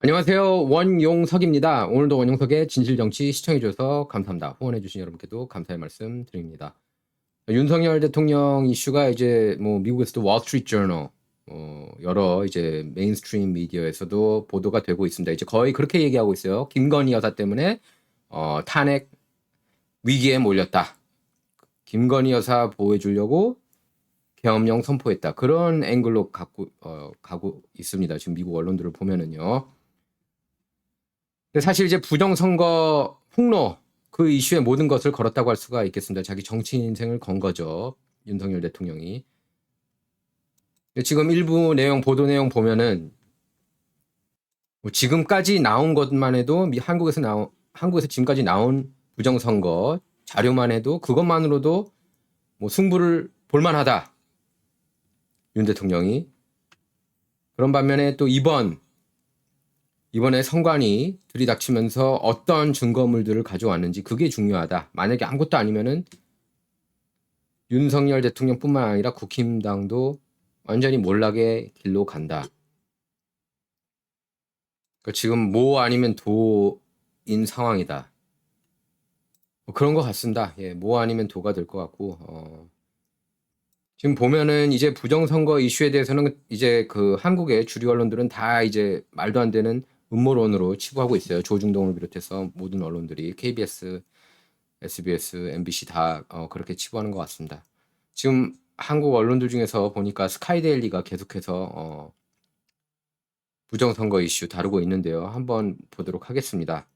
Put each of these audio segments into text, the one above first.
안녕하세요. 원용석입니다. 오늘도 원용석의 진실정치 시청해주셔서 감사합니다. 후원해주신 여러분께도 감사의 말씀 드립니다. 윤석열 대통령 이슈가 이제 뭐 미국에서도 월스트리트 저널, 여러 이제 메인스트림 미디어에서도 보도가 되고 있습니다. 이제 거의 그렇게 얘기하고 있어요. 김건희 여사 때문에 탄핵 위기에 몰렸다. 김건희 여사 보호해주려고 계엄령 선포했다. 그런 앵글로 가고 있습니다. 지금 미국 언론들을 보면은요. 근데 사실 이제 부정선거 폭로 그 이슈에 모든 것을 걸었다고 할 수가 있겠습니다. 자기 정치 인생을 건 거죠. 윤석열 대통령이. 지금 일부 내용 보도 내용 보면은 뭐 지금까지 나온 것만 해도 한국에서 지금까지 나온 부정선거 자료만 해도 그것만으로도 뭐 승부를 볼만하다. 윤 대통령이. 그런 반면에 또 이번에 선관위 들이닥치면서 어떤 증거물들을 가져왔는지 그게 중요하다. 만약에 아무것도 아니면은 윤석열 대통령뿐만 아니라 국힘당도 완전히 몰락의 길로 간다. 그러니까 지금 모 아니면 도인 상황이다. 뭐 그런 것 같습니다. 예, 모 아니면 도가 될 것 같고 지금 보면은 이제 부정선거 이슈에 대해서는 이제 그 한국의 주류 언론들은 다 이제 말도 안 되는 음모론으로 치부하고 있어요. 조중동을 비롯해서 모든 언론들이 KBS, SBS, MBC 다 그렇게 치부하는 것 같습니다. 지금 한국 언론들 중에서 보니까 스카이데일리가 계속해서 부정선거 이슈 다루고 있는데요. 한번 보도록 하겠습니다.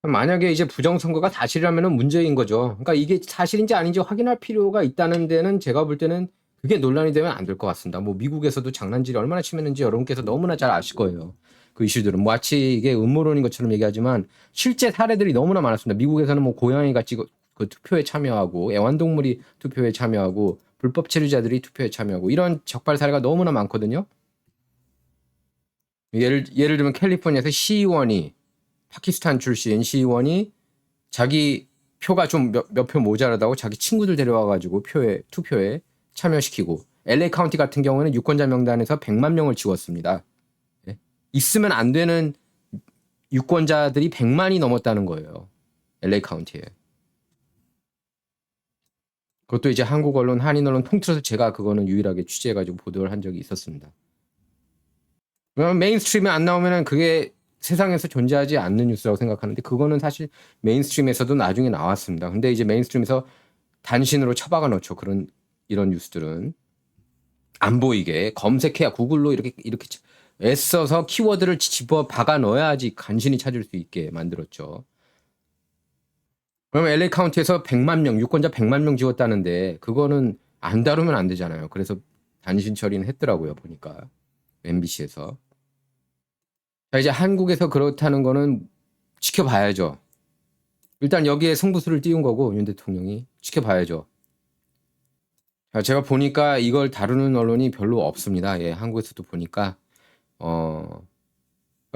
만약에 이제 부정선거가 사실이라면 문제인 거죠. 그러니까 이게 사실인지 아닌지 확인할 필요가 있다는 데는 제가 볼 때는 그게 논란이 되면 안 될 것 같습니다. 뭐 미국에서도 장난질이 얼마나 심했는지 여러분께서 너무나 잘 아실 거예요. 그 이슈들은 마치 이게 음모론인 것처럼 얘기하지만 실제 사례들이 너무나 많았습니다. 미국에서는 뭐 고양이가 그 투표에 참여하고 애완동물이 투표에 참여하고 불법 체류자들이 투표에 참여하고 이런 적발 사례가 너무나 많거든요. 예를 들면 캘리포니아에서 시의원이 파키스탄 출신 시의원이 자기 표가 좀 몇 표 모자라다고 자기 친구들 데려와가지고 투표에 참여시키고 LA 카운티 같은 경우는 유권자 명단에서 100만 명을 지웠습니다. 예? 있으면 안 되는 유권자들이 100만이 넘었다는 거예요. LA 카운티에. 그것도 이제 한국 언론, 한인 언론 통틀어서 제가 그거는 유일하게 취재해가지고 보도를 한 적이 있었습니다. 그러면 메인스트림에 안 나오면은 그게 세상에서 존재하지 않는 뉴스라고 생각하는데 그거는 사실 메인스트림에서도 나중에 나왔습니다. 근데 이제 메인스트림에서 단신으로 처박아 놓죠. 이런 뉴스들은 안 보이게 검색해야 구글로 이렇게 애써서 키워드를 집어 박아 넣어야지 간신히 찾을 수 있게 만들었죠. 그러면 LA 카운티에서 100만 명, 유권자 100만 명 지웠다는데 그거는 안 다루면 안 되잖아요. 그래서 단신 처리는 했더라고요. 보니까 MBC에서. 자, 이제 한국에서 그렇다는 거는 지켜봐야죠. 일단 여기에 승부수를 띄운 거고 윤 대통령이 지켜봐야죠. 자, 제가 보니까 이걸 다루는 언론이 별로 없습니다. 예, 한국에서도 보니까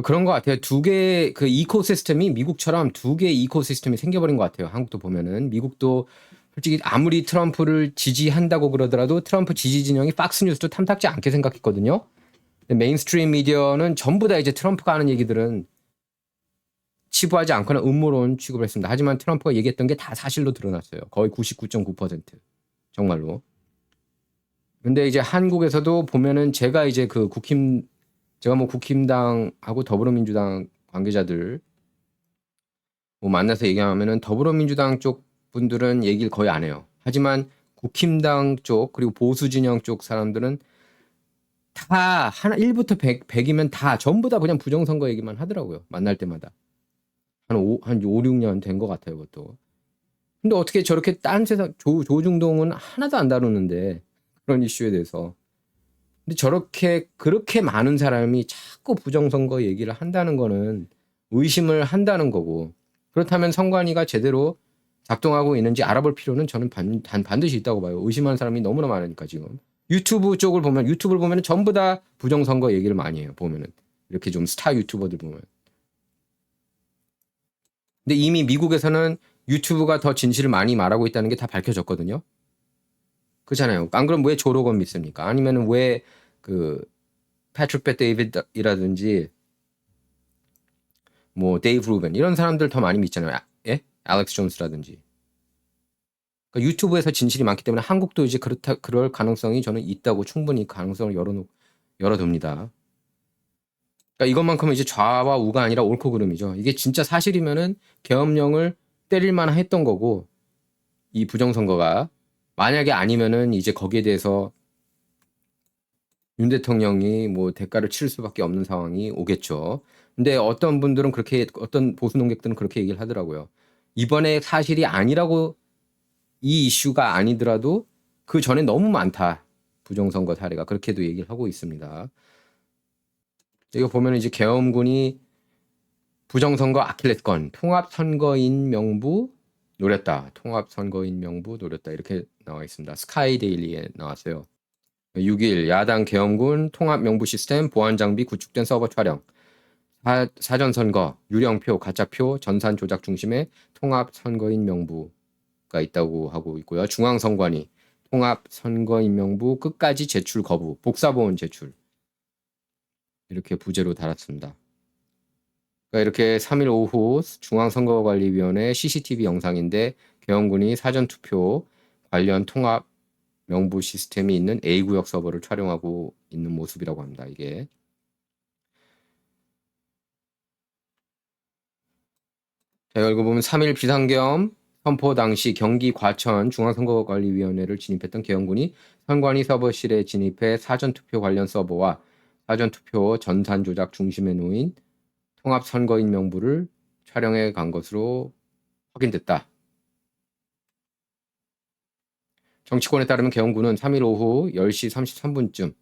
그런 것 같아요. 그 이코시스템이 미국처럼 두 개의 이코시스템이 생겨버린 것 같아요. 한국도 보면은 미국도 솔직히 아무리 트럼프를 지지한다고 그러더라도 트럼프 지지 진영이 팍스뉴스도 탐탁지 않게 생각했거든요. 메인스트림 미디어는 전부 다 이제 트럼프가 하는 얘기들은 치부하지 않거나 음모론 취급을 했습니다. 하지만 트럼프가 얘기했던 게 다 사실로 드러났어요. 거의 99.9%. 정말로. 근데 이제 한국에서도 보면은 제가 뭐 국힘당하고 더불어민주당 관계자들 뭐 만나서 얘기하면은 더불어민주당 쪽 분들은 얘기를 거의 안 해요. 하지만 국힘당 쪽 그리고 보수 진영 쪽 사람들은 다 1부터 100이면 다 전부 다 그냥 부정선거 얘기만 하더라고요. 만날 때마다. 한 5, 6년 된 것 같아요, 그것도. 근데 어떻게 저렇게 딴 세상, 조중동은 하나도 안 다루는데, 그런 이슈에 대해서. 근데 그렇게 많은 사람이 자꾸 부정선거 얘기를 한다는 거는 의심을 한다는 거고, 그렇다면 선관위가 제대로 작동하고 있는지 알아볼 필요는 저는 반드시 있다고 봐요. 의심하는 사람이 너무나 많으니까 지금. 유튜브를 보면 전부 다 부정선거 얘기를 많이 해요, 보면은. 이렇게 좀 스타 유튜버들 보면. 근데 이미 미국에서는 유튜브가 더 진실을 많이 말하고 있다는 게 다 밝혀졌거든요. 그렇잖아요. 안 그럼 왜 조로건 믿습니까? 아니면 왜 패트릭 벳 데이비드이라든지 뭐 데이브 루벤 이런 사람들 더 많이 믿잖아요. 예? 알렉스 존스라든지. 그러니까 유튜브에서 진실이 많기 때문에 한국도 이제 그럴 가능성이 저는 있다고 충분히 가능성을 열어둡니다. 그러니까 이것만큼은 이제 좌와 우가 아니라 옳고 그름이죠. 이게 진짜 사실이면은 계엄령을 때릴 만했던 거고 이 부정선거가 만약에 아니면은 이제 거기에 대해서 윤 대통령이 뭐 대가를 치를 수밖에 없는 상황이 오겠죠. 근데 어떤 분들은 어떤 보수 농객들은 그렇게 얘기를 하더라고요. 이번에 사실이 아니라고 이 이슈가 아니더라도 그 전에 너무 많다. 부정선거 사례가 그렇게도 얘기를 하고 있습니다. 이거 보면 이제 계엄군이 부정선거 아킬레스건 통합선거인 명부 노렸다. 통합선거인 명부 노렸다. 이렇게 나와 있습니다. 스카이데일리에 나왔어요. 6일 야당 계엄군 통합 명부 시스템 보안 장비 구축된 서버 촬영. 사전선거, 유령표, 가짜표, 전산 조작 중심의 통합 선거인 명부가 있다고 하고 있고요. 중앙선관위 통합 선거인 명부 끝까지 제출 거부, 복사본 제출. 이렇게 부제로 달았습니다. 그러니까 이렇게 3일 오후 중앙선거관리위원회 CCTV 영상인데 계엄군이 사전투표 관련 통합 명부 시스템이 있는 A구역 서버를 촬영하고 있는 모습이라고 합니다. 이게. 자, 이거 보면 3일 비상계엄 선포 당시 경기 과천 중앙선거관리위원회를 진입했던 계엄군이 선관위 서버실에 진입해 사전투표 관련 서버와 사전투표 전산 조작 중심에 놓인 통합선거인 명부를 촬영해 간 것으로 확인됐다. 정치권에 따르면 계엄군은 3일 오후 10시 33분쯤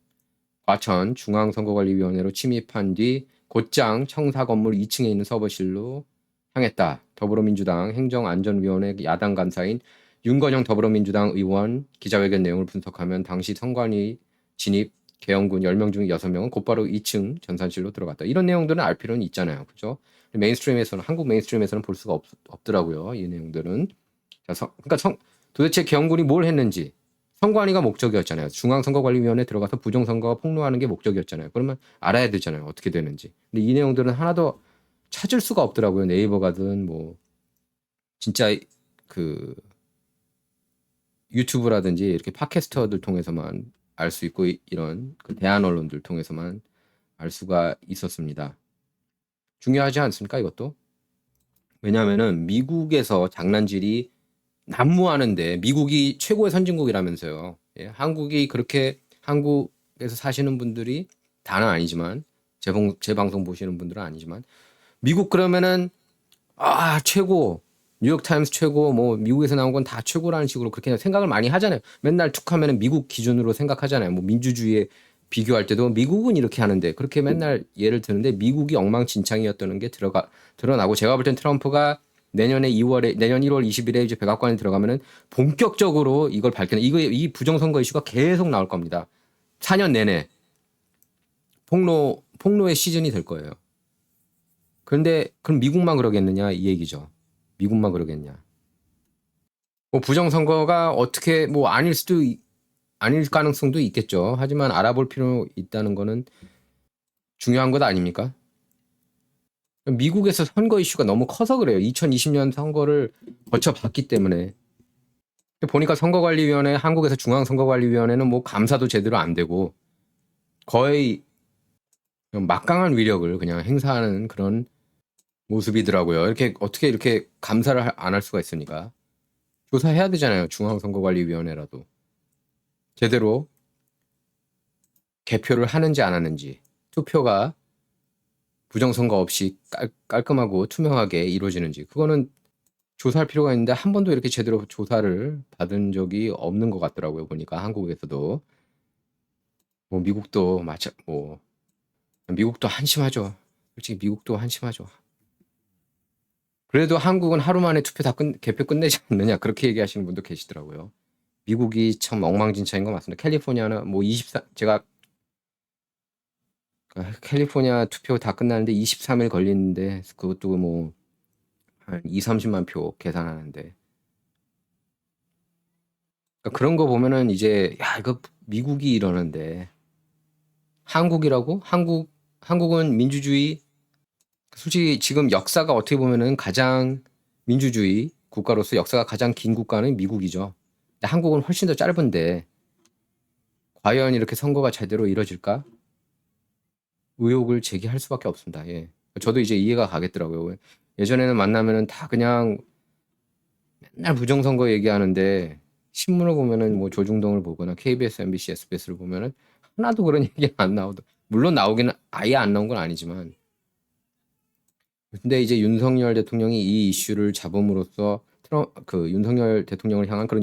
과천 중앙선거관리위원회로 침입한 뒤 곧장 청사 건물 2층에 있는 서버실로 향했다. 더불어민주당 행정안전위원회 야당 간사인 윤건영 더불어민주당 의원 기자회견 내용을 분석하면 당시 선관위 진입 계엄군 10명 중 6명은 곧바로 2층 전산실로 들어갔다. 이런 내용들은 알 필요는 있잖아요. 그죠? 메인스트림에서는 한국 메인스트림에서는 볼 수가 없더라고요. 이 내용들은. 자, 그러니까 도대체 계엄군이 뭘 했는지 선관위가 목적이었잖아요. 중앙선거관리위원회 들어가서 부정선거가 폭로하는 게 목적이었잖아요. 그러면 알아야 되잖아요. 어떻게 되는지. 근데 이 내용들은 하나도 찾을 수가 없더라고요. 네이버 가든 뭐 진짜 그 유튜브라든지 이렇게 팟캐스터들 통해서만 알 수 있고 이런 그 대한 언론들 통해서만 알 수가 있었습니다. 중요하지 않습니까? 이것도? 왜냐하면은 미국에서 장난질이 난무하는데 미국이 최고의 선진국이라면서요. 예, 한국이 그렇게 한국에서 사시는 분들이 다는 아니지만 제 방송 보시는 분들은 아니지만 미국 그러면은 최고 뉴욕타임스 최고 뭐 미국에서 나온 건 다 최고라는 식으로 그렇게 생각을 많이 하잖아요. 맨날 툭하면은 미국 기준으로 생각하잖아요. 뭐 민주주의에 비교할 때도 미국은 이렇게 하는데 그렇게 맨날 예를 드는데 미국이 엉망진창이었다는 게 드러나고 제가 볼 땐 트럼프가 내년 1월 20일에 이제 백악관에 들어가면은 본격적으로 이걸 이 부정선거 이슈가 계속 나올 겁니다. 4년 내내 폭로의 시즌이 될 거예요. 그런데 그럼 미국만 그러겠느냐 이 얘기죠. 미국만 그러겠냐. 뭐 부정선거가 어떻게 뭐 아닐 가능성도 있겠죠. 하지만 알아볼 필요 있다는 거는 중요한 것 아닙니까? 미국에서 선거 이슈가 너무 커서 그래요. 2020년 선거를 거쳐봤기 때문에. 보니까 선거관리위원회, 한국에서 중앙선거관리위원회는 뭐 감사도 제대로 안 되고 거의 막강한 위력을 그냥 행사하는 그런 모습이더라고요. 이렇게 어떻게 이렇게 감사를 안 할 수가 있으니까. 조사해야 되잖아요. 중앙선거관리위원회라도. 제대로 개표를 하는지 안 하는지. 투표가 부정선거 없이 깔끔하고 투명하게 이루어지는지. 그거는 조사할 필요가 있는데 한 번도 이렇게 제대로 조사를 받은 적이 없는 것 같더라고요. 보니까 한국에서도. 뭐 미국도 한심하죠. 솔직히 미국도 한심하죠. 그래도 한국은 하루 만에 개표 끝내지 않느냐 그렇게 얘기하시는 분도 계시더라고요. 미국이 참 엉망진창인 것 맞습니다. 캘리포니아는 뭐 제가 캘리포니아 투표 다 끝나는데 23일 걸리는데 그것도 뭐 한 2, 30만 표 계산하는데 그러니까 그런 거 보면은 이제 야 이거 미국이 이러는데 한국이라고? 한국은 민주주의, 솔직히 지금 역사가 어떻게 보면은 가장 민주주의 국가로서 역사가 가장 긴 국가는 미국이죠. 근데 한국은 훨씬 더 짧은데 과연 이렇게 선거가 제대로 이뤄질까? 의혹을 제기할 수밖에 없습니다. 예. 저도 이제 이해가 가겠더라고요. 예전에는 만나면은 다 그냥 맨날 부정선거 얘기하는데 신문을 보면은 뭐 조중동을 보거나 KBS, MBC, SBS를 보면은 하나도 그런 얘기 안 나오더. 물론 나오기는 아예 안 나온 건 아니지만, 근데 이제 윤석열 대통령이 이 이슈를 잡음으로써 그 윤석열 대통령을 향한 그런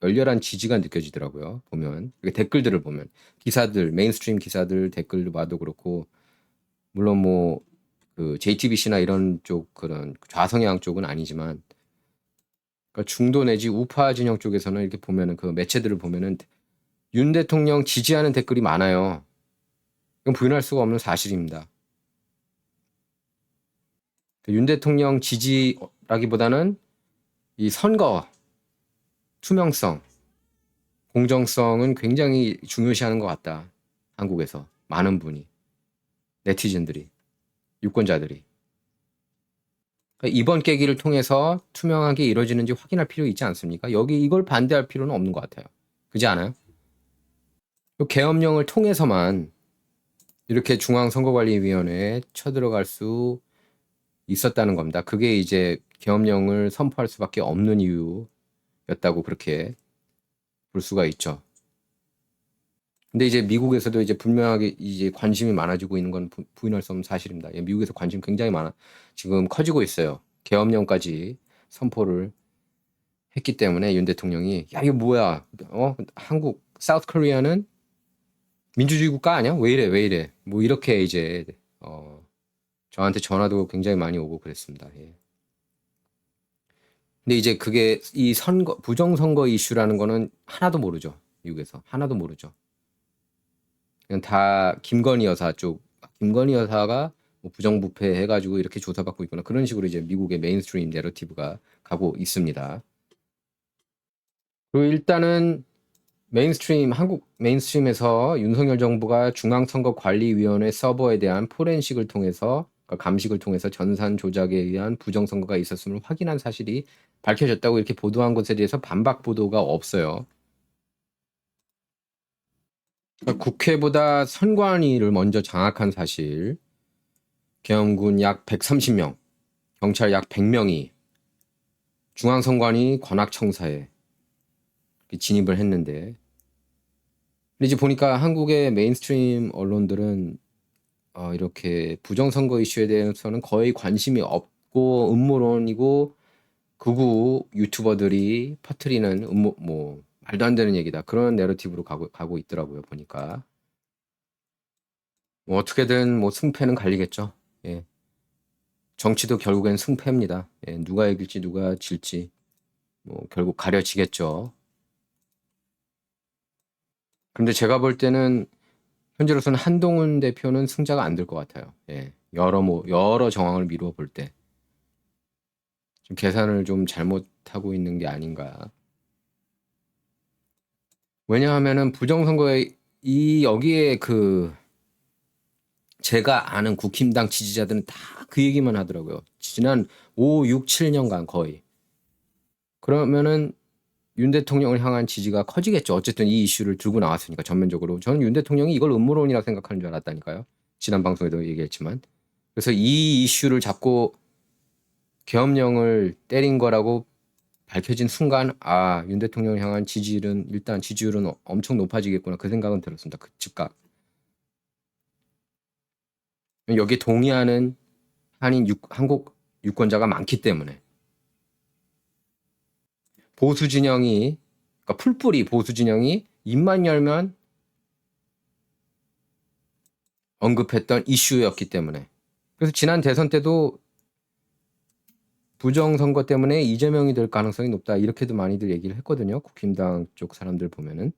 열렬한 지지가 느껴지더라고요. 보면 댓글들을 보면 기사들 메인스트림 기사들 댓글도 봐도 그렇고, 물론 뭐 그 JTBC나 이런 쪽 그런 좌성향 쪽은 아니지만, 그러니까 중도 내지 우파 진영 쪽에서는 이렇게 보면은 그 매체들을 보면은 윤 대통령 지지하는 댓글이 많아요. 이건 부인할 수가 없는 사실입니다. 윤 대통령 지지라기보다는 이 선거 투명성, 공정성은 굉장히 중요시하는 것 같다. 한국에서 많은 분이, 네티즌들이, 유권자들이. 그러니까 이번 계기를 통해서 투명하게 이루어지는지 확인할 필요 있지 않습니까? 여기 이걸 반대할 필요는 없는 것 같아요. 그렇지 않아요? 계엄령을 통해서만 이렇게 중앙선거관리위원회에 쳐들어갈 수 있었다는 겁니다. 그게 이제 계엄령을 선포할 수밖에 없는 이유였다고 그렇게 볼 수가 있죠. 근데 이제 미국에서도 이제 분명하게 이제 관심이 많아지고 있는 건 부인할 수 없는 사실입니다. 예, 미국에서 관심 굉장히 지금 커지고 있어요. 계엄령까지 선포를 했기 때문에 윤 대통령이 야 이거 뭐야? 한국 사우스 코리아는 민주주의 국가 아니야? 왜 이래? 왜 이래? 뭐 이렇게 이제 저한테 전화도 굉장히 많이 오고 그랬습니다. 예. 근데 이제 그게 이 부정선거 이슈라는 거는 하나도 모르죠. 미국에서 하나도 모르죠. 그냥 다 김건희 여사가 뭐 부정부패 해가지고 이렇게 조사받고 있거나 그런 식으로 이제 미국의 메인스트림 내러티브가 가고 있습니다. 그리고 일단은 한국 메인스트림에서 윤석열 정부가 중앙선거관리위원회 서버에 대한 포렌식을 통해서, 그러니까 감식을 통해서 전산 조작에 의한 부정선거가 있었음을 확인한 사실이 밝혀졌다고 이렇게 보도한 것에 대해서 반박 보도가 없어요. 그러니까 국회보다 선관위를 먼저 장악한 사실, 계엄군 약 130명, 경찰 약 100명이 중앙선관위 관악청사에 진입을 했는데, 근데 이제 보니까 한국의 메인스트림 언론들은 이렇게 부정선거 이슈에 대해서는 거의 관심이 없고 음모론이고 극우 유튜버들이 퍼뜨리는 뭐 말도 안 되는 얘기다, 그런 내러티브로 가고 있더라고요. 보니까 뭐 어떻게든 뭐 승패는 갈리겠죠. 예. 정치도 결국엔 승패입니다. 예. 누가 이길지 누가 질지 뭐 결국 가려지겠죠. 근데 제가 볼 때는 현재로서는 한동훈 대표는 승자가 안 될 것 같아요. 예. 여러 정황을 미루어 볼 때. 좀 계산을 좀 잘못하고 있는 게 아닌가. 왜냐하면은 부정선거에 여기에 제가 아는 국힘당 지지자들은 다 그 얘기만 하더라고요. 지난 5, 6, 7년간 거의. 그러면은 윤 대통령을 향한 지지가 커지겠죠. 어쨌든 이 이슈를 들고 나왔으니까 전면적으로. 저는 윤 대통령이 이걸 음모론이라 생각하는 줄 알았다니까요. 지난 방송에도 얘기했지만. 그래서 이 이슈를 잡고 계엄령을 때린 거라고 밝혀진 순간 윤 대통령을 향한 지지율은 엄청 높아지겠구나, 그 생각은 들었습니다. 그 즉각. 여기에 동의하는 한국 유권자가 많기 때문에 그러니까 풀뿌리 보수 진영이 입만 열면 언급했던 이슈였기 때문에. 그래서 지난 대선 때도 부정선거 때문에 이재명이 될 가능성이 높다, 이렇게도 많이들 얘기를 했거든요. 국힘당 쪽 사람들 보면은.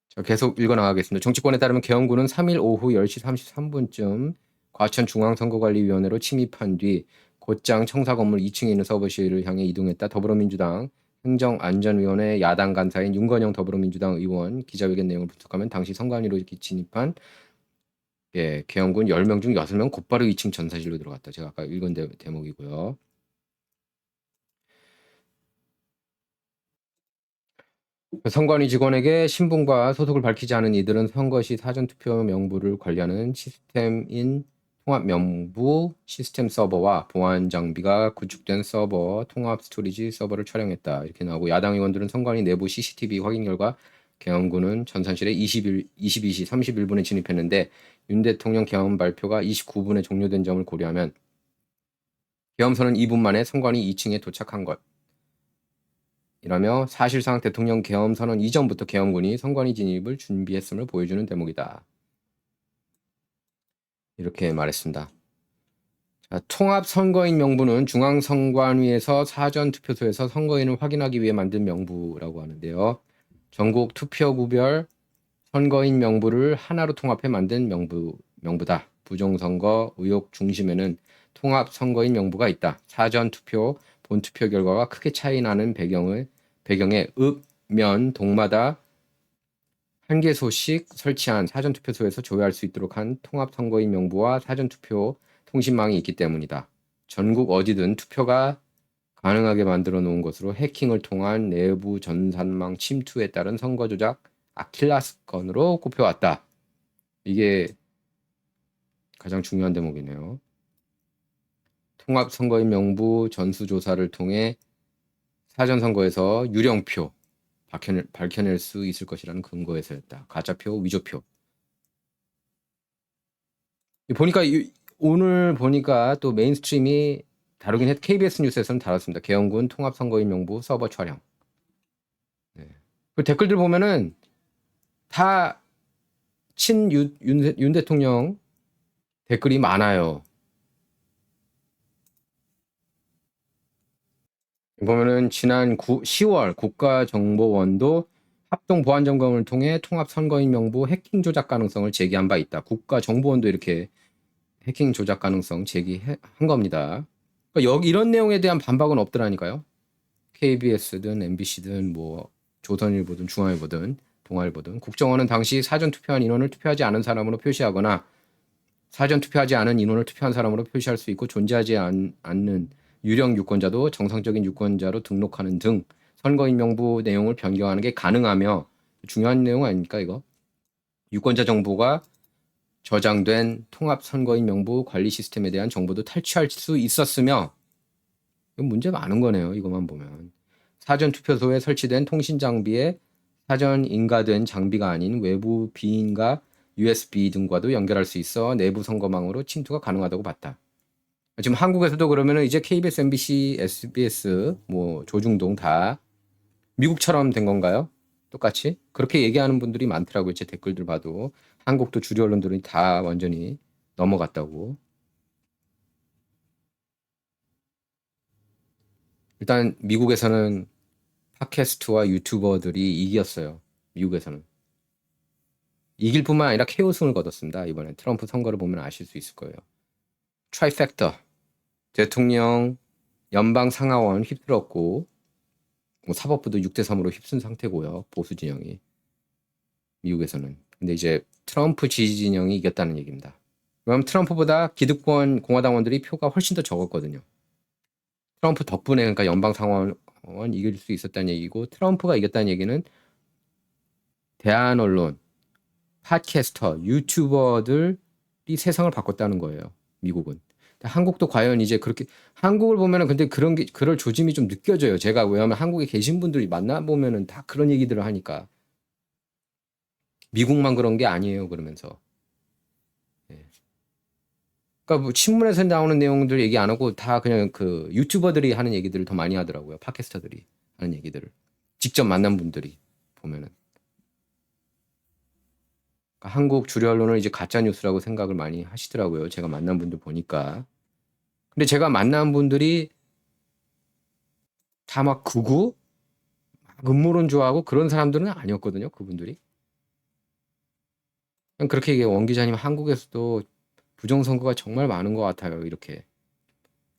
자, 계속 읽어나가겠습니다. 정치권에 따르면 계엄군은 3일 오후 10시 33분쯤 과천 중앙선거관리위원회로 침입한 뒤 곧장 청사 건물 2층에 있는 서버실을 향해 이동했다. 더불어민주당 행정안전위원회 야당 간사인 윤건영 더불어민주당 의원 기자회견 내용을 분석하면 당시 선관위로 진입한 계엄군 10명 중 6명 곧바로 2층 전사실로 들어갔다. 제가 아까 읽은 대목이고요. 선관위 직원에게 신분과 소속을 밝히지 않은 이들은 선거 시 사전투표 명부를 관리하는 시스템인 통합명부 시스템 서버와 보안 장비가 구축된 서버, 통합 스토리지 서버를 촬영했다. 이렇게 나오고 야당 의원들은 선관위 내부 CCTV 확인 결과 계엄군은 전산실에 22시 31분에 진입했는데 윤 대통령 계엄 발표가 29분에 종료된 점을 고려하면 계엄선은 2분 만에 선관위 2층에 도착한 것. 이라며 사실상 대통령 계엄 선언 이전부터 계엄군이 선관위 진입을 준비했음을 보여주는 대목이다. 이렇게 말했습니다. 자, 통합선거인 명부는 중앙선관위에서 사전투표소에서 선거인을 확인하기 위해 만든 명부라고 하는데요. 전국 투표구별 선거인 명부를 하나로 통합해 만든 명부다. 부정선거 의혹 중심에는 통합선거인 명부가 있다. 사전투표, 본투표 결과가 크게 차이 나는 배경에 읍면 동마다 한 개소씩 설치한 사전투표소에서 조회할 수 있도록 한 통합선거인 명부와 사전투표 통신망이 있기 때문이다. 전국 어디든 투표가 가능하게 만들어 놓은 것으로 해킹을 통한 내부 전산망 침투에 따른 선거 조작 아킬레스건으로 꼽혀왔다. 이게 가장 중요한 대목이네요. 통합선거인 명부 전수조사를 통해 사전선거에서 유령표 밝혀낼 수 있을 것이라는 근거에서였다. 가짜표, 위조표. 보니까 오늘 보니까 또 메인스트림이 다루긴 KBS 뉴스에서는 다뤘습니다. 계엄군 통합선거인 명부 서버 촬영. 네. 그 댓글들 보면은 다 윤 대통령 댓글이 많아요. 보면은 지난 10월 국가정보원도 합동보안점검을 통해 통합선거인 명부 해킹 조작 가능성을 제기한 바 있다. 국가정보원도 이렇게 해킹 조작 가능성 제기한 겁니다. 그러니까 이런 내용에 대한 반박은 없더라니까요. KBS든 MBC든 뭐 조선일보든 중앙일보든 동아일보든 국정원은 당시 사전투표한 인원을 투표하지 않은 사람으로 표시하거나 사전투표하지 않은 인원을 투표한 사람으로 표시할 수 있고 존재하지 않는 유령 유권자도 정상적인 유권자로 등록하는 등 선거인 명부 내용을 변경하는 게 가능하며 중요한 내용 아닙니까 이거? 유권자 정보가 저장된 통합 선거인 명부 관리 시스템에 대한 정보도 탈취할 수 있었으며 이건 문제 많은 거네요. 이것만 보면 사전투표소에 설치된 통신 장비에 사전 인가된 장비가 아닌 외부 비인가 USB 등과도 연결할 수 있어 내부 선거망으로 침투가 가능하다고 봤다. 지금 한국에서도 그러면은 이제 KBS, MBC, SBS, 뭐 조중동 다 미국처럼 된 건가요? 똑같이? 그렇게 얘기하는 분들이 많더라고요. 제 댓글들 봐도. 한국도 주류 언론들이 다 완전히 넘어갔다고. 일단 미국에서는 팟캐스트와 유튜버들이 이겼어요. 미국에서는. 이길 뿐만 아니라 KO승을 거뒀습니다. 이번에 트럼프 선거를 보면 아실 수 있을 거예요. 트라이팩터. 대통령, 연방 상하원 휩쓸었고 뭐 사법부도 6대3으로 휩쓴 상태고요. 보수 진영이. 미국에서는. 근데 이제 트럼프 지지 진영이 이겼다는 얘기입니다. 왜냐하면 트럼프보다 기득권 공화당원들이 표가 훨씬 더 적었거든요. 트럼프 덕분에 그러니까 연방 상하원 이길 수 있었다는 얘기고 트럼프가 이겼다는 얘기는 대한 언론, 팟캐스터, 유튜버들이 세상을 바꿨다는 거예요. 미국은. 한국도 과연 이제 그렇게 한국을 보면은 근데 그럴 조짐이 좀 느껴져요. 제가 왜냐하면 한국에 계신 분들이 만나 보면은 다 그런 얘기들을 하니까 미국만 그런 게 아니에요. 그러면서 그러니까 뭐 신문에서 나오는 내용들 얘기 안 하고 다 그냥 그 유튜버들이 하는 얘기들을 더 많이 하더라고요. 팟캐스터들이 하는 얘기들을 직접 만난 분들이 보면은 그러니까 한국 주류 언론을 이제 가짜 뉴스라고 생각을 많이 하시더라고요. 제가 만난 분들 보니까. 근데 제가 만난 분들이 다 막 극우, 막 음모론 좋아하고 그런 사람들은 아니었거든요. 그분들이. 그냥 그렇게 얘기해요. 원 기자님 한국에서도 부정선거가 정말 많은 것 같아요. 이렇게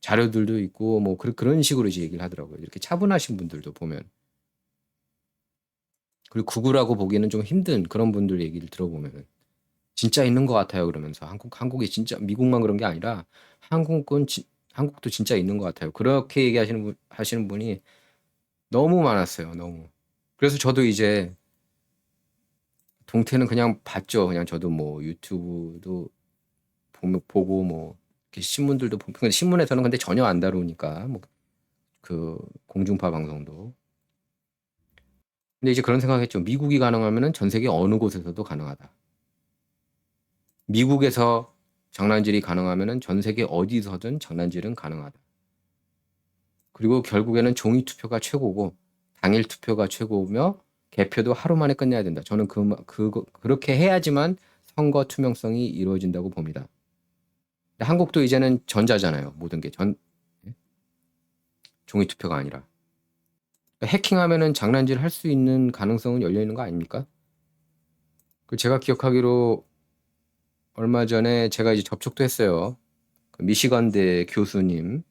자료들도 있고 뭐 그런 식으로 이제 얘기를 하더라고요. 이렇게 차분하신 분들도 보면 그리고 구구라고 보기에는 좀 힘든 그런 분들 얘기를 들어보면은 진짜 있는 것 같아요. 그러면서 한국이 진짜 미국만 그런 게 아니라 한국은 한국도 진짜 있는 것 같아요. 그렇게 얘기하시는 하시는 분이 너무 많았어요. 너무. 그래서 저도 이제 동태는 그냥 봤죠. 그냥 저도 뭐 유튜브도 보고 뭐 이렇게 신문들도 보고 근데 신문에서는 근데 전혀 안 다루니까 뭐 그 공중파 방송도. 근데 이제 그런 생각했죠. 미국이 가능하면은 전 세계 어느 곳에서도 가능하다. 미국에서 장난질이 가능하면은 전 세계 어디서든 장난질은 가능하다. 그리고 결국에는 종이 투표가 최고고 당일 투표가 최고며 개표도 하루 만에 끝내야 된다. 저는 그렇게 해야지만 선거 투명성이 이루어진다고 봅니다. 근데 한국도 이제는 전자잖아요. 모든 게 종이 투표가 아니라. 해킹하면은 장난질 할 수 있는 가능성은 열려 있는 거 아닙니까? 그 제가 기억하기로 얼마 전에 제가 이제 접촉도 했어요. 그 미시건대 교수님.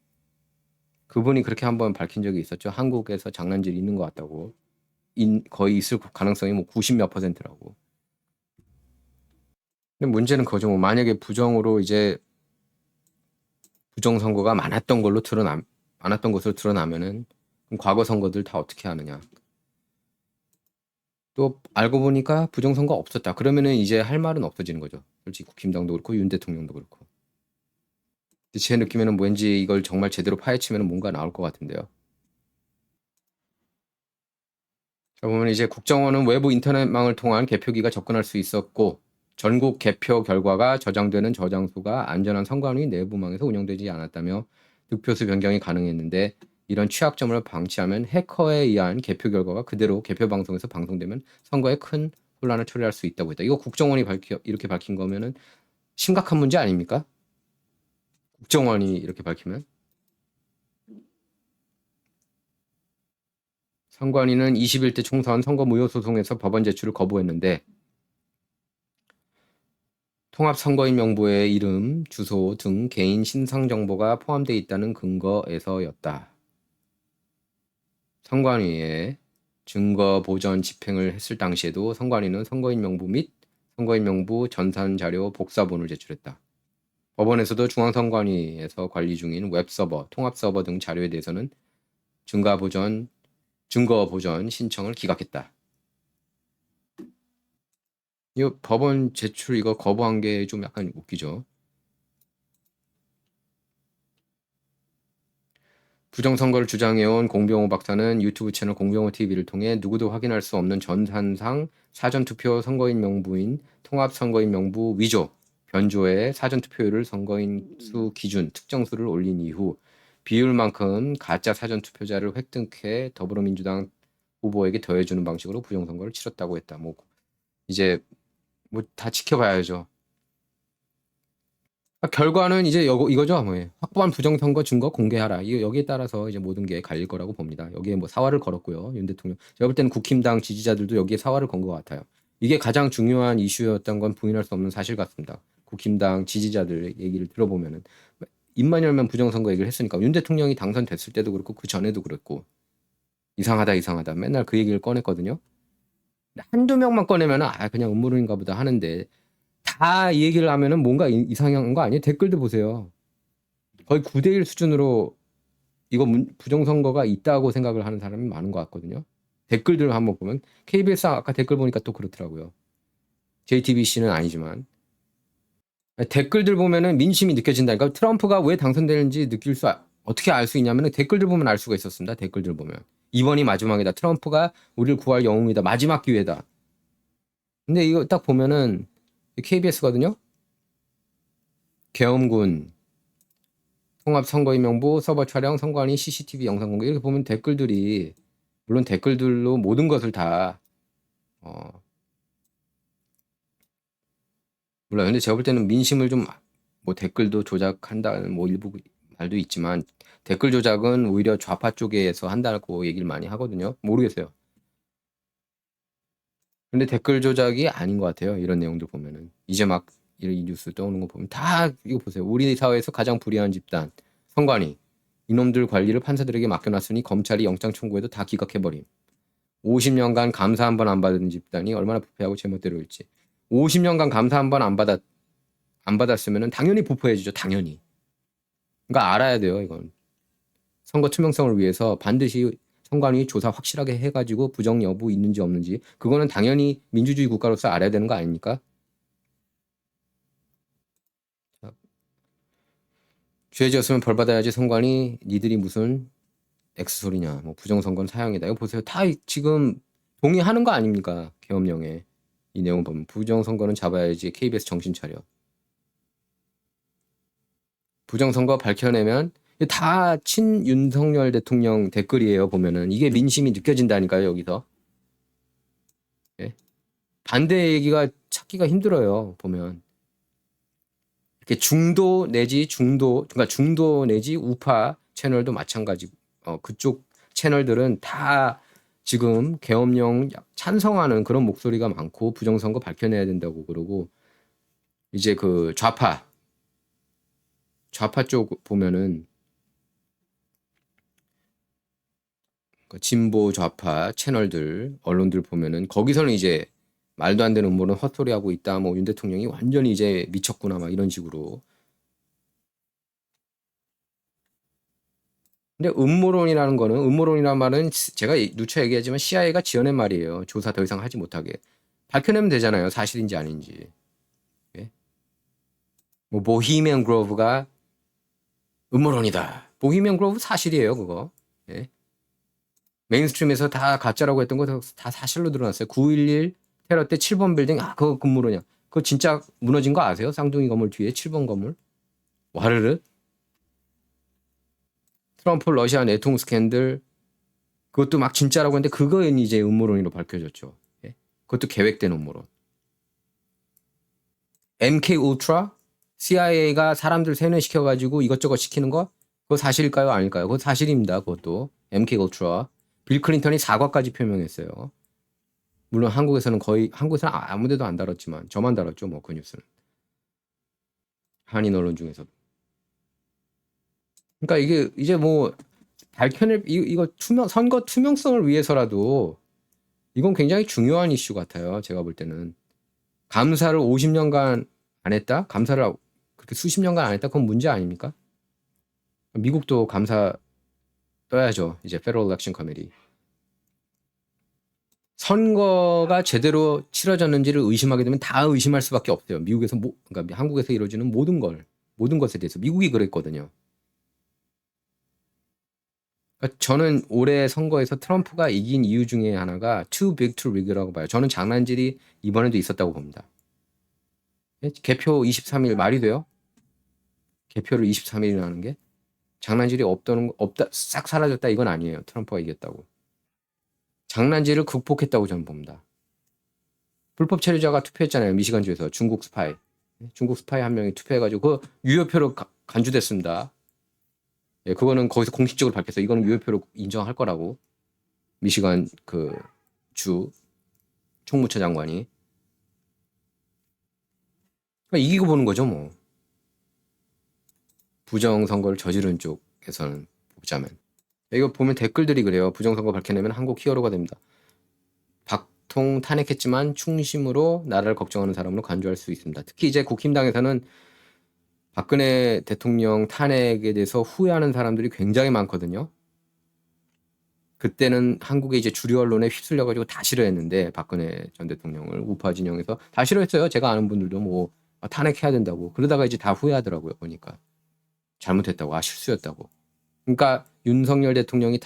그분이 그렇게 한번 밝힌 적이 있었죠. 한국에서 장난질이 있는 것 같다고. 거의 있을 가능성이 뭐 90 몇 %라고. 근데 문제는 그거죠. 뭐 만약에 부정으로 이제 부정 선거가 많았던 것으로 드러나면은 그럼 과거 선거들 다 어떻게 하느냐. 또 알고 보니까 부정 선거 없었다. 그러면은 이제 할 말은 없어지는 거죠. 솔직히 국힘당도 그렇고 윤 대통령도 그렇고. 제 느낌에는 왠지 이걸 정말 제대로 파헤치면 뭔가 나올 것 같은데요. 자, 보면 이제 국정원은 외부 인터넷망을 통한 개표기가 접근할 수 있었고 전국 개표 결과가 저장되는 저장소가 안전한 선관위 내부망에서 운영되지 않았다며 득표수 변경이 가능했는데 이런 취약점을 방치하면 해커에 의한 개표 결과가 그대로 개표 방송에서 방송되면 선거에 큰 혼란을 초래할 수 있다고 했다. 이거 국정원이 이렇게 밝힌 거면은 심각한 문제 아닙니까? 국정원이 이렇게 밝히면. 선관위는 21대 총선 선거 무효 소송에서 법원 제출을 거부했는데 통합선거인 명부에 이름, 주소 등 개인 신상 정보가 포함되어 있다는 근거에서였다. 선관위에 증거 보전 집행을 했을 당시에도 선관위는 선거인 명부 및 선거인 명부 전산 자료 복사본을 제출했다. 법원에서도 중앙선관위에서 관리 중인 웹서버, 통합서버 등 자료에 대해서는 증거 보전 신청을 기각했다. 이 법원 제출 이거 거부한 게 좀 약간 웃기죠. 부정선거를 주장해온 공병호 박사는 유튜브 채널 공병호 TV를 통해 누구도 확인할 수 없는 전산상 사전투표 선거인 명부인 통합선거인 명부 위조, 변조의 사전투표율을 선거인 수 기준 특정수를 올린 이후 비율만큼 가짜 사전투표자를 획득해 더불어민주당 후보에게 더해주는 방식으로 부정선거를 치렀다고 했다. 뭐 이제 뭐 다 지켜봐야죠. 결과는 이제 이거죠. 뭐 확보한 부정선거 증거 공개하라. 여기에 따라서 이제 모든 게 갈릴 거라고 봅니다. 여기에 뭐 사활을 걸었고요. 윤 대통령. 제가 볼 때는 국힘당 지지자들도 여기에 사활을 건 것 같아요. 이게 가장 중요한 이슈였던 건 부인할 수 없는 사실 같습니다. 국힘당 지지자들 얘기를 들어보면은 입만 열면 부정선거 얘기를 했으니까 윤 대통령이 당선됐을 때도 그렇고 그 전에도 그랬고 이상하다 맨날 그 얘기를 꺼냈거든요. 한두 명만 꺼내면 그냥 음모론인가 보다 하는데 다 이 얘기를 하면은 뭔가 이상한 거 아니에요? 댓글도 보세요. 거의 9대1 수준으로 이거 부정선거가 있다고 생각을 하는 사람이 많은 것 같거든요. 댓글들 한번 보면 KBS 아까 댓글 보니까 또 그렇더라고요. JTBC는 아니지만 댓글들 보면은 민심이 느껴진다니까. 그러니까 트럼프가 왜 당선되는지 어떻게 알 수 있냐면은 댓글들 보면 알 수가 있었습니다. 댓글들 보면 이번이 마지막이다. 트럼프가 우리를 구할 영웅이다. 마지막 기회다. 근데 이거 딱 보면은 KBS거든요. 계엄군 통합선거인 명부 서버 촬영 선관위 CCTV 영상 공개 이렇게 보면 댓글들이 물론 댓글들로 모든 것을 다 몰라요. 근데 제가 볼 때는 민심을 좀 뭐 댓글도 조작한다는 뭐 일부 말도 있지만 댓글 조작은 오히려 좌파 쪽에서 한다고 얘기를 많이 하거든요. 모르겠어요. 근데 댓글 조작이 아닌 것 같아요. 이런 내용들 보면은 이제 막 이 뉴스 떠오는 거 보면 다 이거 보세요. 우리 사회에서 가장 불의한 집단 선관위 이놈들 관리를 판사들에게 맡겨놨으니 검찰이 영장 청구해도 다 기각해버림. 50년간 감사 한 번 안 받은 집단이 얼마나 부패하고 제멋대로일지. 50년간 감사 한 번 안 받았으면 당연히 부패해지죠. 당연히. 그러니까 알아야 돼요. 이건. 선거 투명성을 위해서 반드시 선관위 조사 확실하게 해가지고 부정 여부 있는지 없는지 그거는 당연히 민주주의 국가로서 알아야 되는 거 아닙니까? 죄 지었으면 벌 받아야지 선관위 니들이 무슨 X소리냐 뭐 부정선거는 사형이다. 이거 보세요. 다 지금 동의하는 거 아닙니까? 계엄령에 이 내용 보면 부정선거는 잡아야지 KBS 정신 차려. 부정선거 밝혀내면 다 친윤석열 대통령 댓글이에요. 보면은 이게 민심이 느껴진다니까요. 여기서 예? 반대 얘기가 찾기가 힘들어요. 보면 이렇게 중도 내지 그러니까 중도 내지 우파 채널도 마찬가지. 그쪽 채널들은 다 지금 계엄령 찬성하는 그런 목소리가 많고 부정선거 밝혀내야 된다고 그러고 이제 그 좌파 쪽 보면은 그 진보 좌파 채널들 언론들 보면은 거기서는 이제 말도 안 되는 음모론 헛소리하고 있다. 뭐 윤 대통령이 완전히 이제 미쳤구나 막 이런 식으로. 근데 음모론이라는 말은 제가 누차 얘기하지만 CIA가 지어낸 말이에요. 조사 더 이상 하지 못하게. 밝혀내면 되잖아요. 사실인지 아닌지. 예? 뭐 보히미안 그로브가 음모론이다. 보히미안 그로브 사실이에요. 그거. 예? 메인스트림에서 다 가짜라고 했던 거 다 사실로 드러났어요. 9.11 테러 때 7번 빌딩 그거 음모론이야. 그거 진짜 무너진 거 아세요? 쌍둥이 건물 뒤에 7번 건물. 와르르. 트럼프 러시아 내통 스캔들 그것도 막 진짜라고 했는데 그거는 이제 음모론으로 밝혀졌죠. 예? 그것도 계획된 음모론. MK 울트라 CIA가 사람들 세뇌시켜가지고 이것저것 시키는 거 그거 사실일까요? 아닐까요? 그거 사실입니다. 그것도 MK 울트라 빌 클린턴이 사과까지 표명했어요. 물론 한국에서는 아무데도 안 다뤘지만 저만 다뤘죠. 뭐 그 뉴스는 한인 언론 중에서도. 그러니까 이게 이제 뭐 밝혀낼 이거 선거 투명성을 위해서라도 이건 굉장히 중요한 이슈 같아요. 제가 볼 때는 감사를 50년간 안 했다? 감사를 그렇게 수십 년간 안 했다? 그건 문제 아닙니까? 미국도 감사 떠야죠. 이제 Federal Election Committee. 선거가 제대로 치러졌는지를 의심하게 되면 다 의심할 수밖에 없어요. 미국에서 그러니까 한국에서 이루어지는 모든 것에 대해서 미국이 그랬거든요. 그러니까 저는 올해 선거에서 트럼프가 이긴 이유 중에 하나가 too big to rig라고 봐요. 저는 장난질이 이번에도 있었다고 봅니다. 개표 23일 말이 돼요? 개표를 23일이나 하는 게 장난질이 없다 싹 사라졌다 이건 아니에요. 트럼프가 이겼다고. 장난질을 극복했다고 저는 봅니다. 불법 체류자가 투표했잖아요. 미시간주에서 중국 스파이 한 명이 투표해가지고 그 유효표로 간주됐습니다. 예, 그거는 거기서 공식적으로 밝혔어요. 이거는 유효표로 인정할 거라고. 미시간 그 주 총무처 장관이. 그러니까 이기고 보는 거죠, 뭐. 부정선거를 저지른 쪽에서는 보자면. 이거 보면 댓글들이 그래요. 부정선거 밝혀내면 한국 히어로가 됩니다. 박통 탄핵했지만 충심으로 나라를 걱정하는 사람으로 간주할 수 있습니다. 특히 이제 국힘당에서는 박근혜 대통령 탄핵에 대해서 후회하는 사람들이 굉장히 많거든요. 그때는 한국의 이제 주류 언론에 휩쓸려가지고 다 싫어했는데 박근혜 전 대통령을 우파 진영에서 다 싫어했어요. 제가 아는 분들도 뭐 탄핵해야 된다고. 그러다가 이제 다 후회하더라고요. 보니까 잘못했다고, 실수였다고. 그러니까 윤석열 대통령이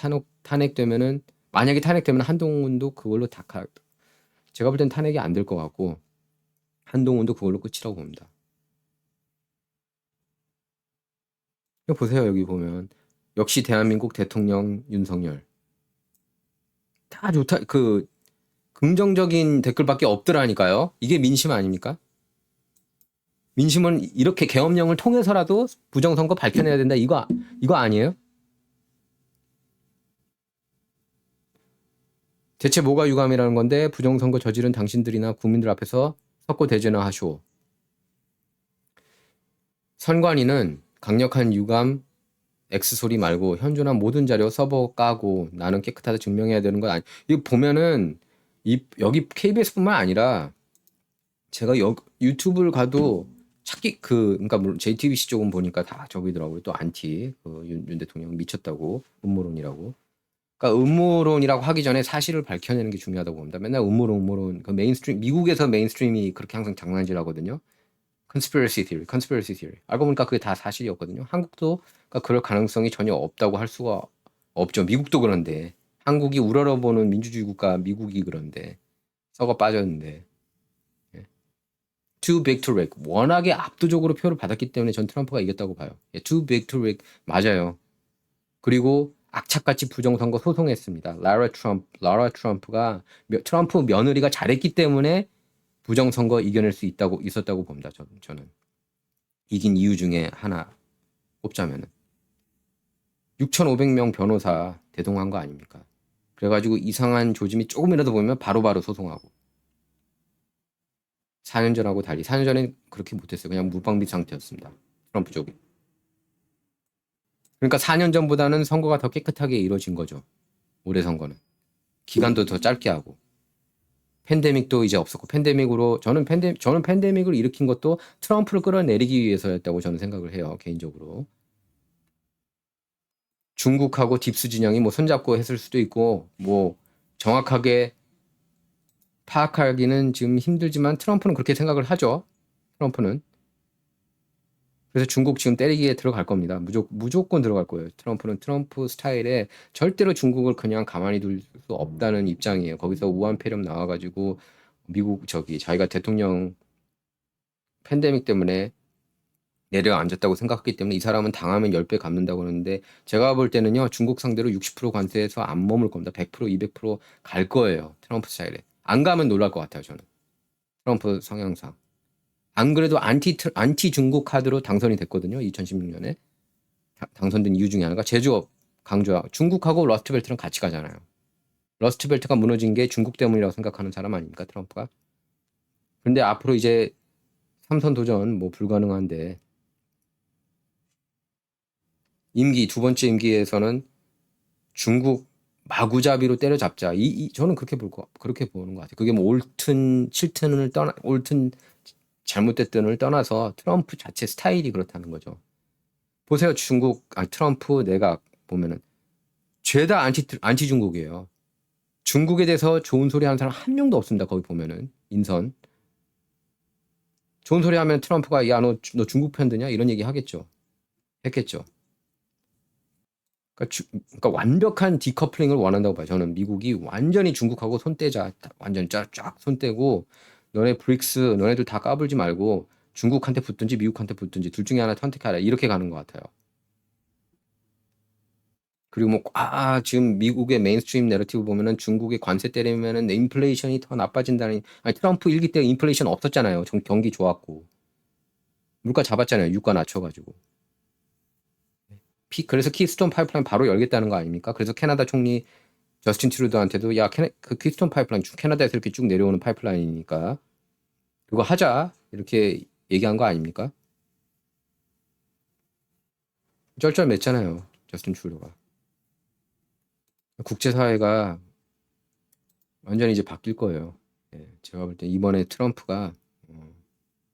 탄핵되면은 만약에 탄핵되면 한동훈도 그걸로 제가 볼 땐 탄핵이 안 될 것 같고 한동훈도 그걸로 끝이라고 봅니다. 보세요. 여기 보면 역시 대한민국 대통령 윤석열 다 좋다. 그 긍정적인 댓글밖에 없더라니까요. 이게 민심 아닙니까? 민심은 이렇게 계엄령을 통해서라도 부정선거 밝혀내야 된다. 이거 아니에요? 대체 뭐가 유감이라는 건데 부정선거 저지른 당신들이나 국민들 앞에서 석고 대죄나 하쇼. 선관위는 강력한 유감 X 소리 말고 현존한 모든 자료 서버 까고 나는 깨끗하다 증명해야 되는 건 아니. 이거 보면은 여기 KBS뿐만 아니라 제가 유튜브를 가도 찾기 그러니까 물론 JTBC 쪽은 보니까 다 저기더라고요. 또 안티 윤 대통령 미쳤다고 음모론이라고. 그러니까 음모론이라고 하기 전에 사실을 밝혀내는 게 중요하다고 봅니다. 맨날 음모론 그 메인스트림 미국에서 메인스트림이 그렇게 항상 장난질하거든요. conspiracy theory. 알고 보니까 그게 다 사실이었거든요. 한국도 그러니까 그럴 가능성이 전혀 없다고 할 수가 없죠. 미국도 그런데 한국이 우러러보는 민주주의 국가 미국이 그런데 썩어 빠졌는데 예. too big to wreck. 워낙에 압도적으로 표를 받았기 때문에 전 트럼프가 이겼다고 봐요. 예, too big to wreck 맞아요. 그리고 악착같이 부정선거 소송했습니다. 라라 트럼프가 트럼프 며느리가 잘했기 때문에 부정선거 이겨낼 수 있었다고 봅니다. 저는 이긴 이유 중에 하나 꼽자면은 6,500명 변호사 대동한 거 아닙니까? 그래가지고 이상한 조짐이 조금이라도 보면 바로바로 소송하고 4년 전하고 달리 4년 전엔 그렇게 못했어요. 그냥 무방비 상태였습니다. 트럼프 쪽이. 그러니까 4년 전보다는 선거가 더 깨끗하게 이루어진 거죠. 올해 선거는. 기간도 더 짧게 하고. 팬데믹도 이제 없었고 팬데믹으로 저는 팬데믹을 일으킨 것도 트럼프를 끌어내리기 위해서였다고 저는 생각을 해요. 개인적으로. 중국하고 딥스 진영이 뭐 손잡고 했을 수도 있고 뭐 정확하게 파악하기는 지금 힘들지만 트럼프는 그렇게 생각을 하죠. 트럼프는. 그래서 중국 지금 때리기에 들어갈 겁니다. 무조건 들어갈 거예요. 트럼프는 트럼프 스타일에 절대로 중국을 그냥 가만히 둘 수 없다는 입장이에요. 거기서 우한 폐렴 나와가지고 미국 자기가 대통령 팬데믹 때문에 내려앉았다고 생각했기 때문에 이 사람은 당하면 10배 갚는다고 하는데 제가 볼 때는요. 중국 상대로 60% 관세에서 안 머물 겁니다. 100% 200%갈 거예요. 트럼프 스타일에. 안 가면 놀랄 것 같아요. 저는. 트럼프 성향상. 안 그래도 안티 중국 카드로 당선이 됐거든요. 2016년에. 당선된 이유 중에 하나가 제조업 강조하고 중국하고 러스트벨트는 같이 가잖아요. 러스트벨트가 무너진 게 중국 때문이라고 생각하는 사람 아닙니까? 트럼프가. 근데 앞으로 이제 삼선 도전 뭐 불가능한데 두 번째 임기에서는 중국 마구잡이로 때려잡자. 저는 그렇게 보는 것 같아요. 그게 뭐 옳든 잘못됐든을 떠나서 트럼프 자체 스타일이 그렇다는 거죠. 보세요. 트럼프 내각 보면은 죄다 안티 중국이에요. 중국에 대해서 좋은 소리 하는 사람 한 명도 없습니다. 거기 보면은 인선. 좋은 소리 하면 트럼프가 야 너 중국 편드냐 이런 얘기 하겠죠. 했겠죠. 그러니까 완벽한 디커플링을 원한다고 봐요. 저는 미국이 완전히 중국하고 손 떼자. 완전 쫙 손 떼고 너네 브릭스 너네들 다 까불지 말고 중국한테 붙든지 미국한테 붙든지 둘 중에 하나 선택하라. 이렇게 가는 것 같아요. 그리고 뭐 지금 미국의 메인스트림 내러티브 보면은 중국에 관세 때리면은 인플레이션이 더 나빠진다는 아니 트럼프 일기 때 인플레이션 없었잖아요. 경기 좋았고 물가 잡았잖아요. 유가 낮춰가지고 그래서 키스톤 파이프라인 바로 열겠다는 거 아닙니까? 그래서 캐나다 총리 저스틴 트루도한테도 그 키스톤 파이프라인 캐나다에서 이렇게 쭉 내려오는 파이프라인이니까 그거 하자 이렇게 얘기한 거 아닙니까? 쩔쩔맸잖아요. 저스틴 트루도가. 국제사회가 완전히 이제 바뀔 거예요. 예, 제가 볼 때 이번에 트럼프가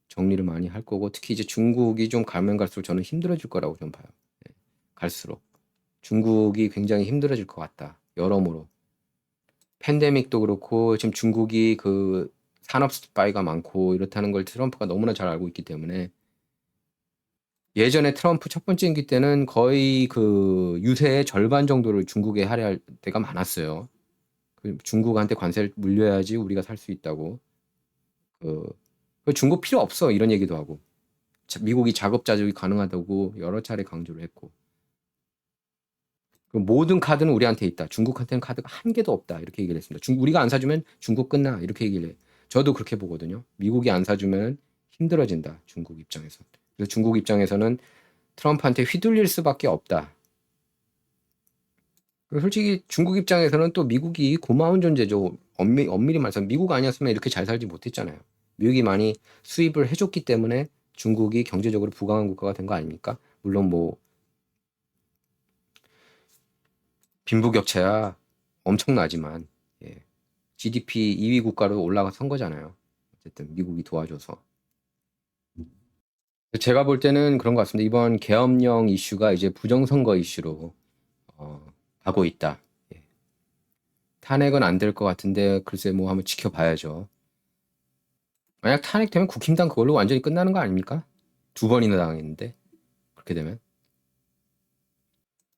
정리를 많이 할 거고 특히 이제 중국이 좀 가면 갈수록 저는 힘들어질 거라고 좀 봐요. 예, 갈수록 중국이 굉장히 힘들어질 것 같다. 여러모로 팬데믹도 그렇고 지금 중국이 그 산업 스파이가 많고 이렇다는 걸 트럼프가 너무나 잘 알고 있기 때문에 예전에 트럼프 첫 번째 임기 때는 거의 그 유세의 절반 정도를 중국에 할애할 때가 많았어요. 중국한테 관세를 물려야지 우리가 살 수 있다고. 중국 필요 없어 이런 얘기도 하고 미국이 자급자족이 가능하다고 여러 차례 강조를 했고 모든 카드는 우리한테 있다. 중국한테는 카드가 한 개도 없다. 이렇게 얘기를 했습니다. 우리가 안 사주면 중국 끝나. 이렇게 얘기를 해. 저도 그렇게 보거든요. 미국이 안 사주면 힘들어진다. 중국 입장에서. 그래서 중국 입장에서는 트럼프한테 휘둘릴 수밖에 없다. 그리고 솔직히 중국 입장에서는 또 미국이 고마운 존재죠. 엄밀히 말해서 미국 아니었으면 이렇게 잘 살지 못했잖아요. 미국이 많이 수입을 해줬기 때문에 중국이 경제적으로 부강한 국가가 된 거 아닙니까? 물론 뭐 빈부격차야 엄청나지만 예. GDP 2위 국가로 올라선 거잖아요. 어쨌든 미국이 도와줘서. 제가 볼 때는 그런 것 같습니다. 이번 계엄령 이슈가 이제 부정선거 이슈로 가고 있다. 예. 탄핵은 안 될 것 같은데 글쎄 뭐 한번 지켜봐야죠. 만약 탄핵되면 국힘당 그걸로 완전히 끝나는 거 아닙니까? 2번이나 당했는데 그렇게 되면.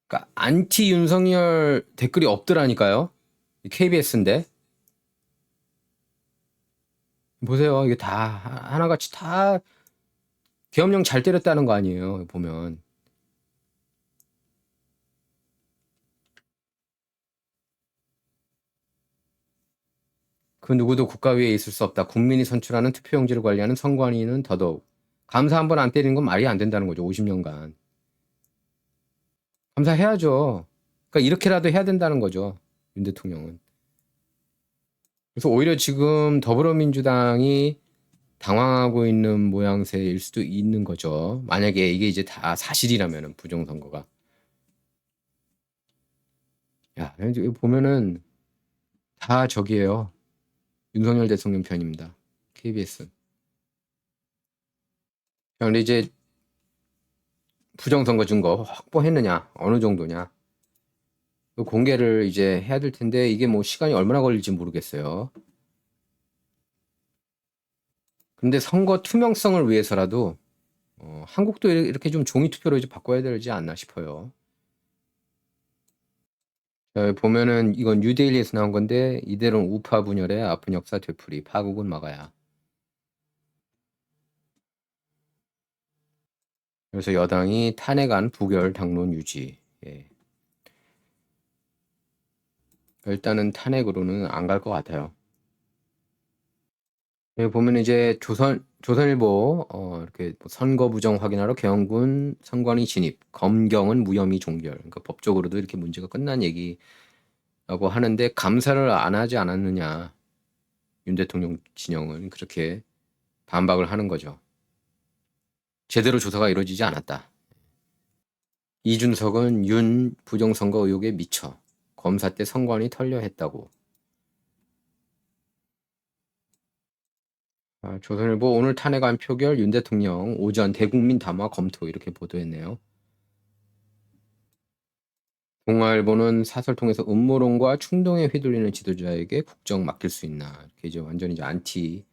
그러니까 안티 윤석열 댓글이 없더라니까요. KBS인데 보세요. 이게 다 하나같이 다 계엄령 잘 때렸다는 거 아니에요. 보면. 그 누구도 국가 위에 있을 수 없다. 국민이 선출하는 투표용지를 관리하는 선관위는 더더욱. 감사 한 번 안 때리는 건 말이 안 된다는 거죠. 50년간. 감사해야죠. 그러니까 이렇게라도 해야 된다는 거죠. 윤 대통령은. 그래서 오히려 지금 더불어민주당이 당황하고 있는 모양새일 수도 있는 거죠. 만약에 이게 이제 다 사실이라면은 부정선거가. 야, 여기 보면은 다 저기예요. 윤석열 대통령 편입니다. KBS. 그런데 이제 부정선거 증거 확보했느냐, 어느 정도냐. 공개를 이제 해야 될 텐데 이게 뭐 시간이 얼마나 걸릴지 모르겠어요. 근데 선거 투명성을 위해서라도 한국도 이렇게 좀 종이 투표로 이제 바꿔야 되지 않나 싶어요. 보면은 이건 뉴데일리에서 나온 건데 이대로는 우파 분열의 아픈 역사 되풀이 파국은 막아야. 그래서 여당이 탄핵안 부결 당론 유지. 예. 일단은 탄핵으로는 안 갈 것 같아요. 여기 보면 이제 조선일보 이렇게 뭐 선거 부정 확인하러 계엄군 선관위 진입, 검경은 무혐의 종결. 그러니까 법적으로도 이렇게 문제가 끝난 얘기라고 하는데 감사를 안 하지 않았느냐. 윤 대통령 진영은 그렇게 반박을 하는 거죠. 제대로 조사가 이루어지지 않았다. 이준석은 윤 부정선거 의혹에 미쳐 검사 때 선관위 털려 했다고. 조선일보 오늘 탄핵안 표결 윤 대통령 오전 대국민 담화 검토 이렇게 보도했네요. 동아일보는 사설 통해서 음모론과 충동에 휘둘리는 지도자에게 국정 맡길 수 있나 이렇게 이제 완전히 이제 안티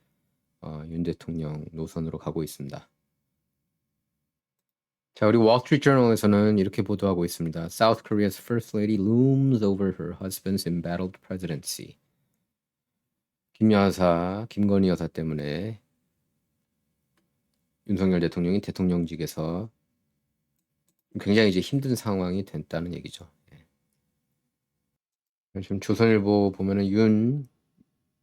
윤 대통령 노선으로 가고 있습니다. 자, 우리 월스트리트저널에서는 이렇게 보도하고 있습니다. South Korea's first lady looms over her husband's embattled presidency. 김건희 여사 때문에 윤석열 대통령이 대통령직에서 굉장히 이제 힘든 상황이 됐다는 얘기죠. 지금 조선일보 보면은 윤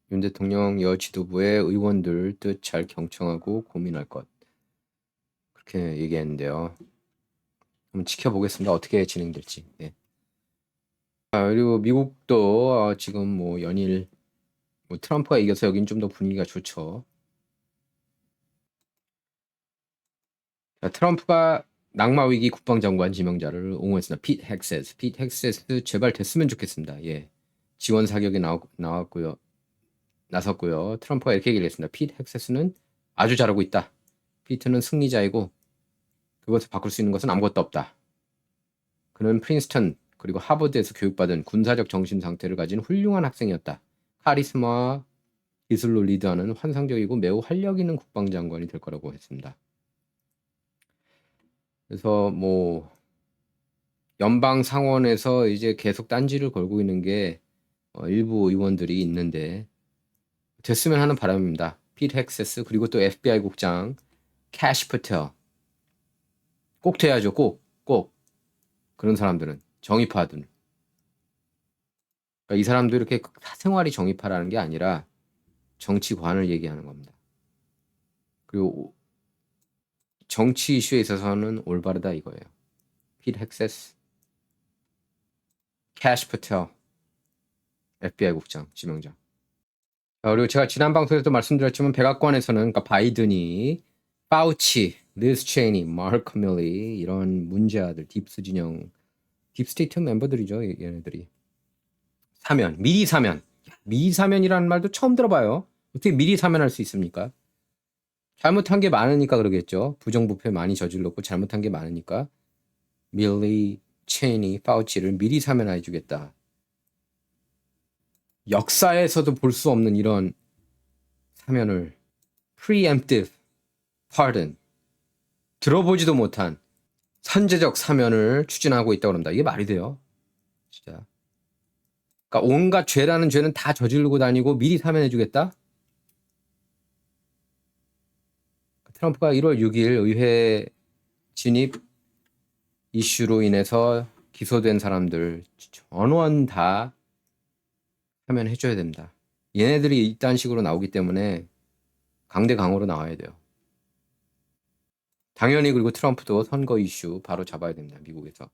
대통령 여지도부의 의원들 뜻 잘 경청하고 고민할 것 그렇게 얘기했는데요. 한번 지켜보겠습니다. 어떻게 진행될지. 네. 그리고 미국도 지금 뭐 연일 뭐 트럼프가 이겨서 여긴 좀 더 분위기가 좋죠. 자, 트럼프가 낙마위기 국방장관 지명자를 옹호했습니다. 핏 헥세스 제발 됐으면 좋겠습니다. 예. 지원 사격이 나섰고요. 트럼프가 이렇게 얘기를 했습니다. 핏 헥세스는 아주 잘하고 있다. 피트는 승리자이고 그것을 바꿀 수 있는 것은 아무것도 없다. 그는 프린스턴 그리고 하버드에서 교육받은 군사적 정신 상태를 가진 훌륭한 학생이었다. 카리스마와 기술로 리드하는 환상적이고 매우 활력 있는 국방장관이 될 거라고 했습니다. 그래서 뭐 연방 상원에서 이제 계속 딴지를 걸고 있는 게 일부 의원들이 있는데 됐으면 하는 바람입니다. 핏 헥세스 그리고 또 FBI 국장 캐시 패텔 꼭 돼야죠. 꼭 그런 사람들은 정의파들. 그러니까 이 사람도 이렇게 사생활이 정의파라는 게 아니라 정치관을 얘기하는 겁니다. 그리고 정치 이슈에 있어서는 올바르다 이거예요. 핏 헥세스, 캐시 패텔, FBI 국장 지명자. 그리고 제가 지난 방송에서도 말씀드렸지만 백악관에서는 그러니까 바이든이 파우치, 리스 체이니, 마크 밀리 이런 문제아들 딥스 진영 딥스테이트 멤버들이죠, 얘네들이. 사면, 미리 사면. 미리 사면이라는 말도 처음 들어봐요. 어떻게 미리 사면할 수 있습니까? 잘못한 게 많으니까 그러겠죠. 부정부패 많이 저질렀고 잘못한 게 많으니까 밀리, 체니, 파우치를 미리 사면해 주겠다. 역사에서도 볼 수 없는 이런 사면을 preemptive pardon, 들어보지도 못한 선제적 사면을 추진하고 있다고 합니다. 이게 말이 돼요? 진짜. 그러니까 온갖 죄라는 죄는 다 저지르고 다니고 미리 사면해 주겠다? 트럼프가 1월 6일 의회 진입 이슈로 인해서 기소된 사람들 전원 다 사면해 줘야 됩니다. 얘네들이 이딴 식으로 나오기 때문에 강대강으로 나와야 돼요. 당연히 그리고 트럼프도 선거 이슈 바로 잡아야 됩니다. 미국에서.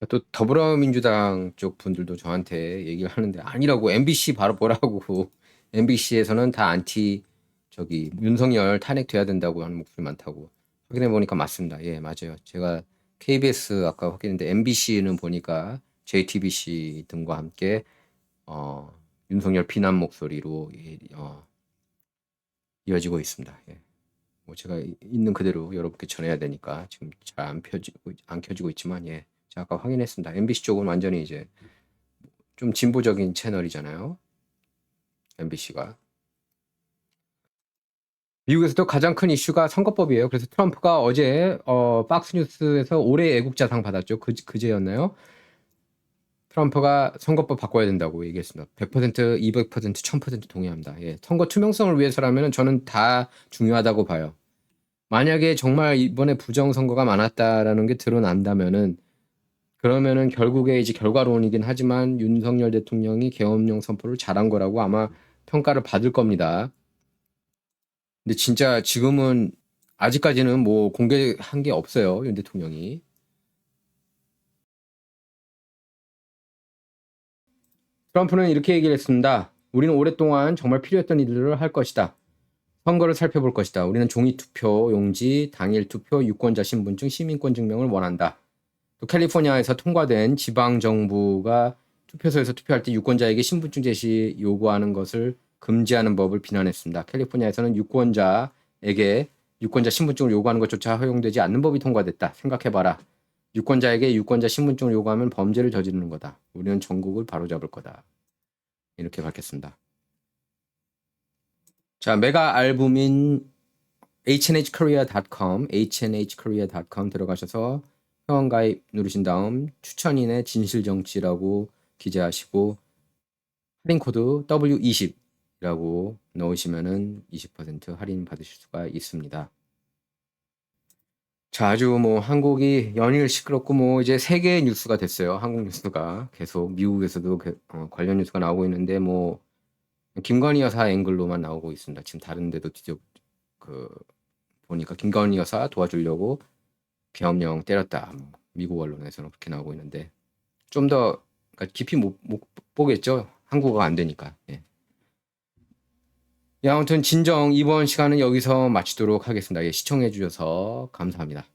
또 더불어민주당 쪽 분들도 저한테 얘기를 하는데 아니라고 MBC 바로 보라고 MBC에서는 다 안티 윤석열 탄핵돼야 된다고 하는 목소리 많다고 확인해 보니까 맞습니다. 예, 맞아요. 제가 KBS 아까 확인했는데 MBC는 보니까 JTBC 등과 함께 윤석열 비난 목소리로 이어지고 있습니다. 예. 뭐 제가 있는 그대로 여러분께 전해야 되니까 지금 잘 안 켜지고 있지만 예. 제가 아까 확인했습니다. MBC 쪽은 완전히 이제 좀 진보적인 채널이잖아요. MBC가. 미국에서도 가장 큰 이슈가 선거법이에요. 그래서 트럼프가 어제 박스뉴스에서 올해 애국자상 받았죠. 그제였나요? 트럼프가 선거법 바꿔야 된다고 얘기했습니다. 100%, 200%, 1000% 동의합니다. 예, 선거 투명성을 위해서라면 저는 다 중요하다고 봐요. 만약에 정말 이번에 부정선거가 많았다라는 게 드러난다면은 그러면은 결국에 이제 결과론이긴 하지만 윤석열 대통령이 계엄령 선포를 잘한 거라고 아마 평가를 받을 겁니다. 근데 진짜 지금은 아직까지는 뭐 공개한 게 없어요. 윤 대통령이. 트럼프는 이렇게 얘기를 했습니다. 우리는 오랫동안 정말 필요했던 일들을 할 것이다. 선거를 살펴볼 것이다. 우리는 종이투표 용지, 당일투표, 유권자 신분증, 시민권 증명을 원한다. 또 캘리포니아에서 통과된 지방정부가 투표소에서 투표할 때 유권자에게 신분증 제시 요구하는 것을 금지하는 법을 비난했습니다. 캘리포니아에서는 유권자에게 유권자 신분증을 요구하는 것조차 허용되지 않는 법이 통과됐다. 생각해봐라. 유권자에게 유권자 신분증을 요구하면 범죄를 저지르는 거다. 우리는 전국을 바로잡을 거다. 이렇게 밝혔습니다. 자, 메가 앨범인 hnhkorea.com 들어가셔서 회원가입 누르신 다음 추천인의 진실정치라고 기재하시고 할인 코드 W20이라고 넣으시면은 20% 할인 받으실 수가 있습니다. 자, 아주 뭐 한국이 연일 시끄럽고 뭐 이제 세계 뉴스가 됐어요. 한국 뉴스가 계속 미국에서도 관련 뉴스가 나오고 있는데 뭐 김건희 여사 앵글로만 나오고 있습니다. 지금 다른 데도 보니까 김건희 여사 도와주려고 계엄령 때렸다. 미국 언론에서는 그렇게 나오고 있는데 좀 더 그러니까 깊이 못 보겠죠. 한국어가 안 되니까. 예. 예, 아무튼 진정 이번 시간은 여기서 마치도록 하겠습니다. 예, 시청해 주셔서 감사합니다.